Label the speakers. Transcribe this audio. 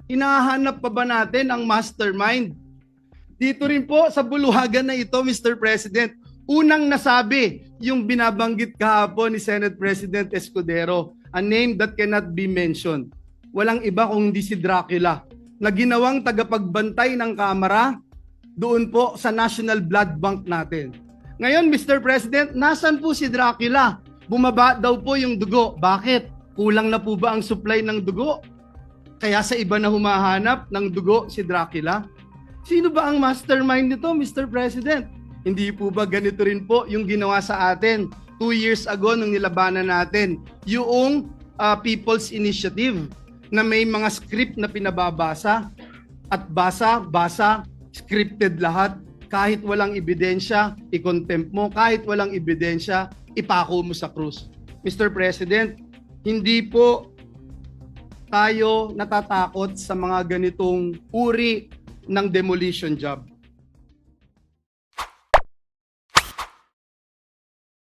Speaker 1: Hinahanap pa ba natin ang mastermind? Dito rin po sa buluhagan na ito, Mr. President, unang nasabi yung binabanggit kahapon ni Senate President Escudero, a name that cannot be mentioned. Walang iba kung hindi si Dracula, na ginawang tagapagbantay ng Kamara doon po sa National Blood Bank natin. Ngayon, Mr. President, nasan po si Dracula? Bumaba daw po yung dugo. Bakit? Kulang na po ba ang supply ng dugo? Kaya sa iba na humahanap ng dugo si Dracula? Sino ba ang mastermind nito, Mr. President? Hindi po ba ganito rin po yung ginawa sa atin 2 years ago nung nilabanan natin yung People's Initiative na may mga script na pinababasa at basa, scripted lahat. Kahit walang ebidensya, i-contempt mo. Kahit walang ebidensya, ipako mo sa krus. Mr. President, hindi po tayo natatakot sa mga ganitong uri ng demolition job.